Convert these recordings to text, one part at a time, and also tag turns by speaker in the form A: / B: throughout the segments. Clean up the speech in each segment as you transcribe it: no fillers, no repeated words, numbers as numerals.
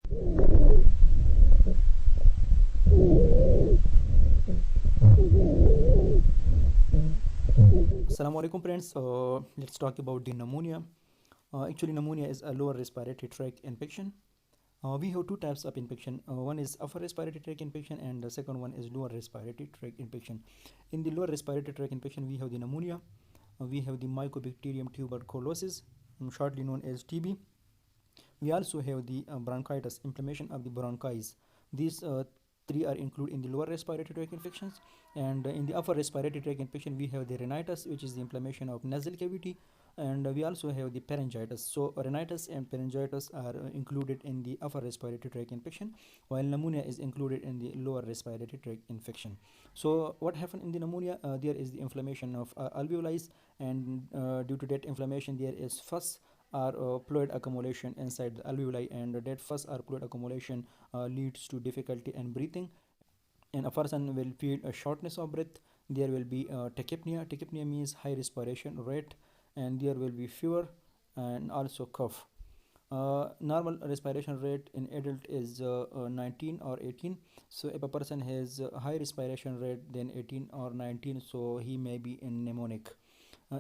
A: Assalamu alaikum friends. Let's talk about the pneumonia. Actually, pneumonia is a lower respiratory tract infection. We have two types of infection. One is upper respiratory tract infection, and the second one is lower respiratory tract infection. In the lower respiratory tract infection, we have the pneumonia. We have the Mycobacterium tuberculosis, shortly known as TB. We also have the bronchitis, inflammation of the bronchi. These three are included in the lower respiratory tract infections. And in the upper respiratory tract infection, we have the rhinitis, which is the inflammation of nasal cavity. And we also have the pharyngitis. So rhinitis and pharyngitis are included in the upper respiratory tract infection, while pneumonia is included in the lower respiratory tract infection. So what happened in the pneumonia? There is the inflammation of alveoli, and due to that inflammation, there is first or fluid accumulation inside the alveoli, and that first or fluid accumulation leads to difficulty in breathing, and a person will feel a shortness of breath. There will be tachypnea. Tachypnea means high respiration rate, and there will be fever and also cough. Normal respiration rate in adult is 19 or 18. So if a person has a high respiration rate than 18 or 19, so he may be in pneumonic.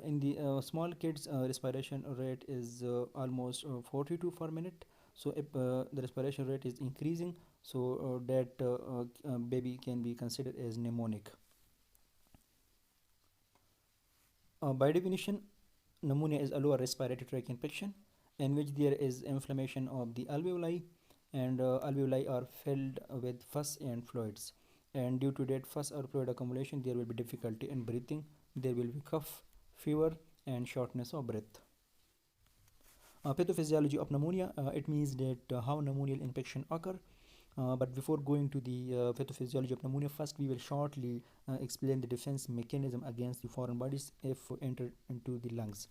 A: In the small kids, respiration rate is almost 42 per minute. So if the respiration rate is increasing, so that baby can be considered as pneumonic. By definition, pneumonia is a lower respiratory tract infection in which there is inflammation of the alveoli, and alveoli are filled with pus and fluids. And due to that pus or fluid accumulation, there will be difficulty in breathing, there will be cough, fever, and shortness of breath. Pathophysiology of pneumonia, it means that how pneumonial infection occur. But before going to the pathophysiology of pneumonia, first we will shortly explain the defense mechanism against the foreign bodies if entered into the lungs.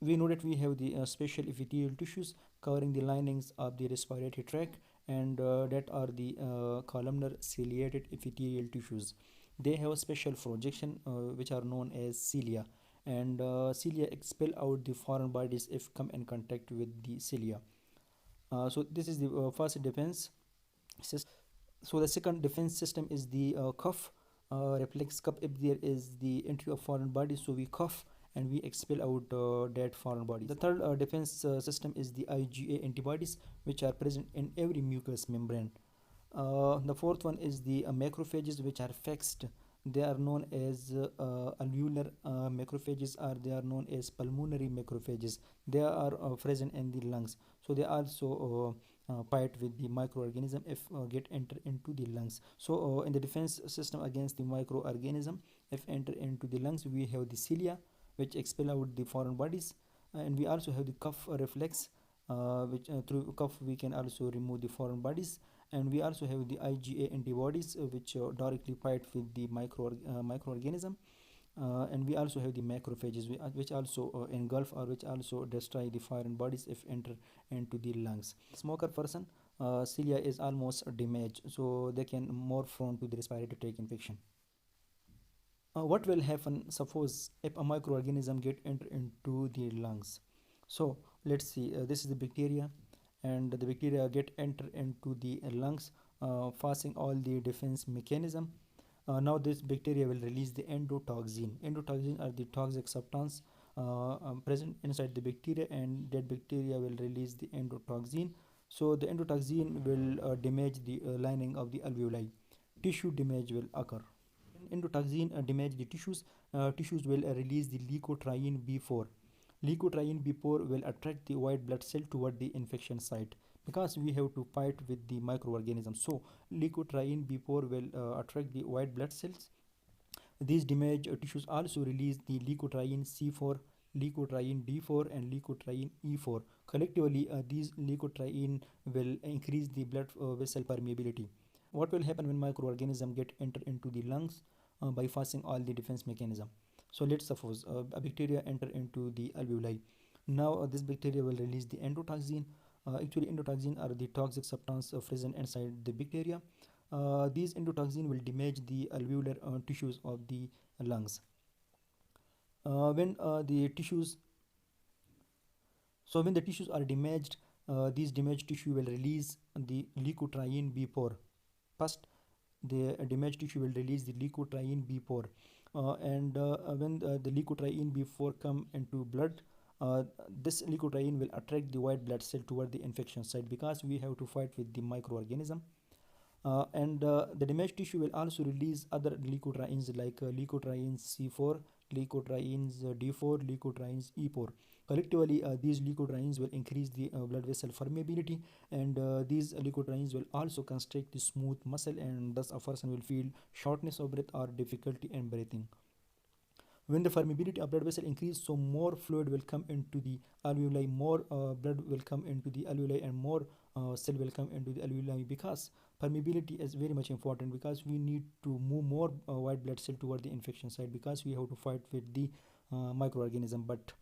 A: We know that we have the special epithelial tissues covering the linings of the respiratory tract, and that are the columnar ciliated epithelial tissues. They have a special projection which are known as cilia, and cilia expel out the foreign bodies if come in contact with the cilia. So this is the first defense system. So the second defense system is the cough reflex cough. If there is the entry of foreign body, so we cough and we expel out that foreign body. The third defense system is the IgA antibodies, which are present in every mucous membrane. The fourth one is the macrophages, which are fixed. They are known as alveolar macrophages, or they are known as pulmonary macrophages. They are present in the lungs, so they also fight with the microorganism if get enter into the lungs. So in the defense system against the microorganism, if enter into the lungs, we have the cilia, which expel out the foreign bodies, and we also have the cough reflex, which through cough we can also remove the foreign bodies. And we also have the IgA antibodies, which directly fight with the microorganism. And we also have the macrophages, which also engulf or which also destroy the foreign bodies if enter into the lungs. Smoker person, cilia is almost damaged, so they can more prone to the respiratory tract infection. What will happen suppose if a microorganism get enter into the lungs? So let's see, this is the bacteria, and the bacteria get enter into the lungs, passing all the defense mechanism. Now this bacteria will release the endotoxin. Endotoxin are the toxic substance present inside the bacteria, and that bacteria will release the endotoxin. So the endotoxin will damage the lining of the alveoli. Tissue damage will occur. When endotoxin damage the tissues, tissues will release the leukotriene B4. Leukotriene B4 will attract the white blood cell toward the infection site, because we have to fight with the microorganisms. So leukotriene B4 will attract the white blood cells. These damaged tissues also release the leukotriene C4, leukotriene D4, and leukotriene E4. Collectively, these leukotriene will increase the blood vessel permeability. What will happen when microorganisms get enter into the lungs? Bypassing all the defense mechanism. So let's suppose a bacteria enter into the alveoli. Now this bacteria will release the endotoxin. Actually, endotoxin are the toxic substance present inside the bacteria. These endotoxin will damage the alveolar tissues of the lungs. When the tissues So when the tissues are damaged, These damaged tissue will release the leukotriene B4. First, the damaged tissue will release the leukotriene B4, and when the leukotriene B4 come into blood, this leukotriene will attract the white blood cell toward the infection site, because we have to fight with the microorganism. And the damaged tissue will also release other leukotrienes like leukotrienes C4, leukotrienes D4, leukotrienes E4. Collectively, these leukotrienes will increase the blood vessel permeability, and these leukotrienes will also constrict the smooth muscle, and thus a person will feel shortness of breath or difficulty in breathing. When the permeability of blood vessel increase, so more fluid will come into the alveoli, more blood will come into the alveoli, and more cell will come into the alveoli, because permeability is very much important, because we need to move more white blood cell toward the infection site, because we have to fight with the microorganism. But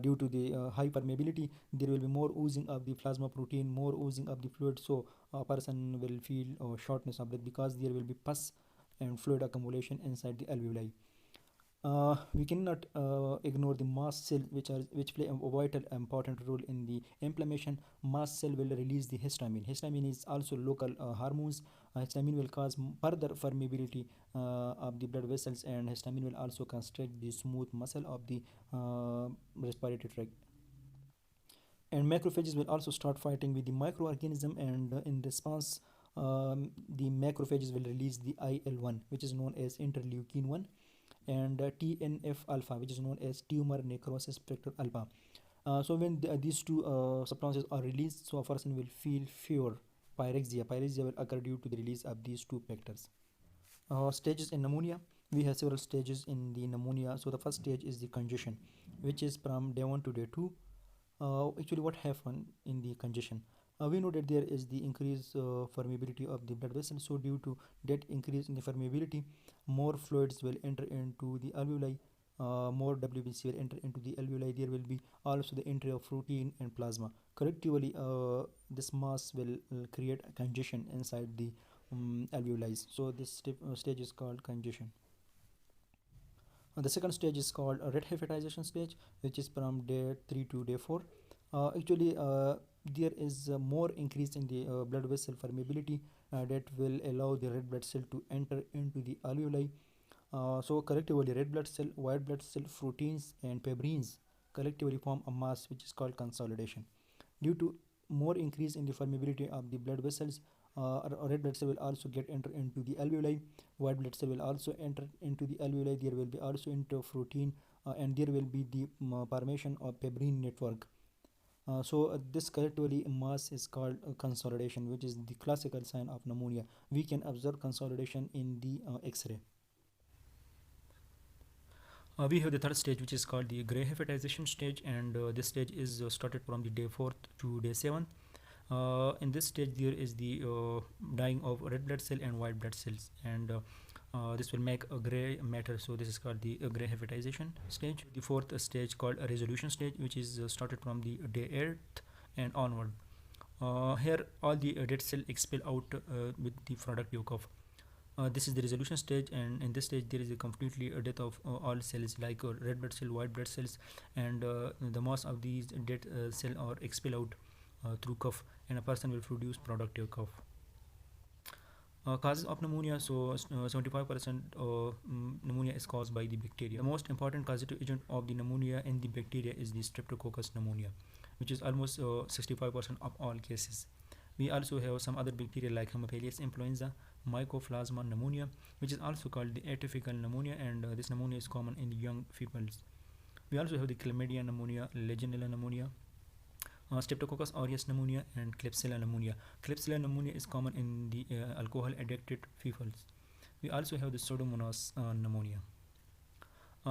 A: due to the high permeability, there will be more oozing of the plasma protein, more oozing of the fluid, so a person will feel shortness of breath, because there will be pus and fluid accumulation inside the alveoli. We cannot ignore the mast cell, which play a vital important role in the inflammation. Mast cell will release the histamine. Histamine is also local hormones. Histamine will cause further permeability of the blood vessels, and histamine will also constrict the smooth muscle of the respiratory tract. And macrophages will also start fighting with the microorganism, and in response, the macrophages will release the IL-1, which is known as interleukin 1, and TNF alpha, which is known as tumor necrosis factor alpha. So when these two substances are released, so a person will feel fever, pyrexia. Pyrexia will occur due to the release of these two factors. Stages in pneumonia. We have several stages in the pneumonia. So the first stage is the congestion, which is from day 1 to day 2. Actually, what happened in the congestion? We know that there is the increased permeability of the blood vessel. So due to that increase in the permeability, more fluids will enter into the alveoli, more WBC will enter into the alveoli. There will be also the entry of protein and plasma. Collectively, this mass will create a congestion inside the alveoli. So this stage is called congestion. The second stage is called a red hepatization stage, which is from day 3 to day 4. Actually, there is more increase in the blood vessel permeability that will allow the red blood cell to enter into the alveoli. So collectively, red blood cell, white blood cell, proteins, and fibrins collectively form a mass, which is called consolidation. Due to more increase in the permeability of the blood vessels, red blood cell will also get enter into the alveoli. White blood cell will also enter into the alveoli. There will be also into protein, and there will be the formation of fibrin network. So this collectively mass is called consolidation, which is the classical sign of pneumonia. We can observe consolidation in the X-ray. We have the third stage, which is called the gray hepatization stage, and this stage is started from the day 4th to day 7th. In this stage, there is the dying of red blood cell and white blood cells, and this will make a gray matter. So this is called the gray hepatization stage. The fourth stage called a resolution stage, which is started from the day 8th and onward. Here, all the dead cell expel out with the productive cough. This is the resolution stage, and in this stage there is a completely death of all cells like red blood cell, white blood cells, and the most of these dead cell are expel out through cough, and a person will produce productive cough. Causes of pneumonia. So 75% pneumonia is caused by the bacteria. The most important causative agent of the pneumonia in the bacteria is the Streptococcus pneumonia, which is almost 65% of all cases. We also have some other bacteria like Haemophilus influenza, Mycoplasma pneumonia, which is also called the atypical pneumonia, and this pneumonia is common in young females. We also have the Chlamydia pneumonia, Legionella pneumonia, Streptococcus aureus pneumonia, and Klebsiella pneumonia. Klebsiella pneumonia is common in the alcohol addicted females. We also have the Pseudomonas pneumonia.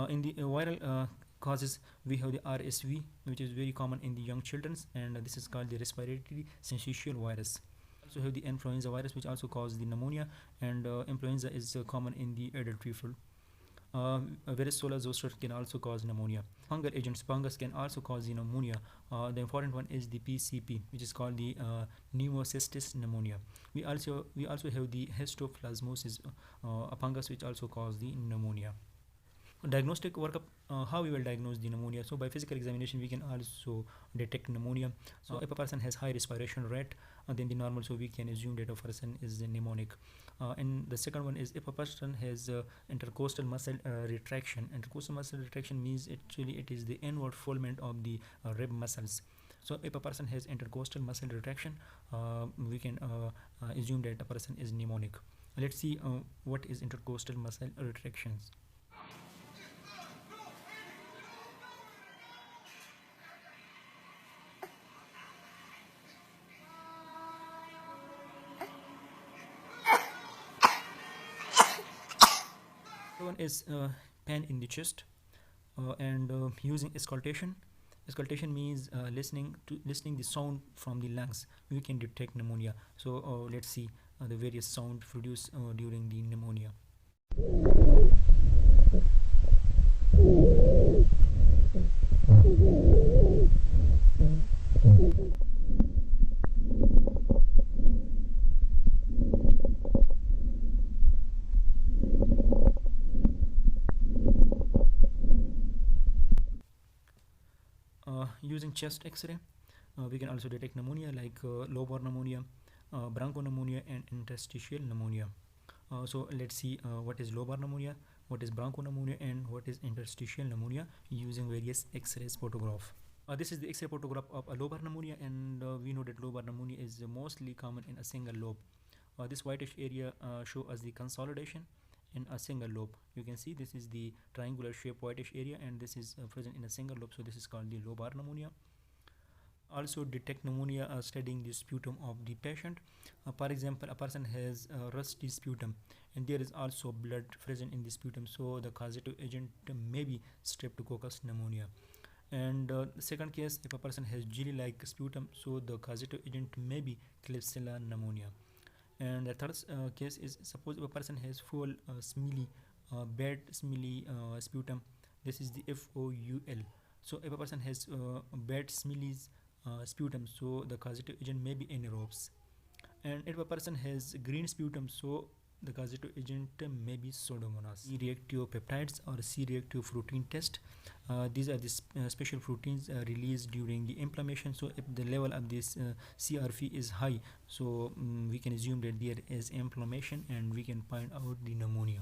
A: In the viral causes, we have the RSV, which is very common in the young children, and this is called the respiratory syncytial virus. We also have the influenza virus, which also causes the pneumonia, and influenza is common in the adult people. Varicella zoster can also cause pneumonia. Fungal agents, fungus can also cause the pneumonia. The important one is the PCP, which is called the pneumocystis pneumonia. We also have the histoplasmosis, a fungus which also causes the pneumonia. Diagnostic workup, how we will diagnose the pneumonia. So by physical examination we can also detect pneumonia. So if a person has high respiration rate than the normal, so we can assume that a person is pneumonic. And the second one is if a person has intercostal muscle retraction. Intercostal muscle retraction means actually it is the inward foldment of the rib muscles. So if a person has intercostal muscle retraction, we can assume that a person is pneumonic. Let's see what is intercostal muscle retractions. One is pain in the chest and using auscultation. Auscultation means listening the sound from the lungs. We can detect pneumonia. So let's see the various sound produced during the pneumonia. Using chest X-ray, we can also detect pneumonia like lobar pneumonia, bronchopneumonia, and interstitial pneumonia. So let's see what is lobar pneumonia, what is bronchopneumonia, and what is interstitial pneumonia using various X-rays photograph. This is the X-ray photograph of a lobar pneumonia, and we know that lobar pneumonia is mostly common in a single lobe. This whitish area show us the consolidation in a single lobe. You can see this is the triangular shaped whitish area, and this is present in a single lobe, so this is called the lobar pneumonia. Also detect pneumonia studying the sputum of the patient. For example, a person has rusty sputum and there is also blood present in the sputum, so the causative agent may be streptococcus pneumonia. And the second case, if a person has jelly like sputum, so the causative agent may be Klebsiella pneumonia. And the third case is, suppose if a person has full smelly bad smelly sputum, this is the FOUL. So if a person has bad smelly sputum, so the causative agent may be anaerobes. And if a person has green sputum, so the causative agent may be Pseudomonas. C-reactive peptides or C-reactive protein test. These are the special proteins released during the inflammation. So if the level of this CRP is high, so we can assume that there is inflammation and we can find out the pneumonia.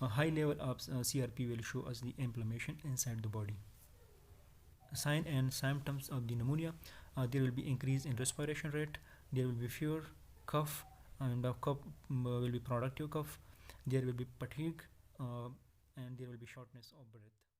A: A high level of CRP will show us the inflammation inside the body. Sign and symptoms of the pneumonia: there will be increase in respiration rate, there will be fever, cough, and the cough will be productive cough, there will be fatigue, and there will be shortness of breath.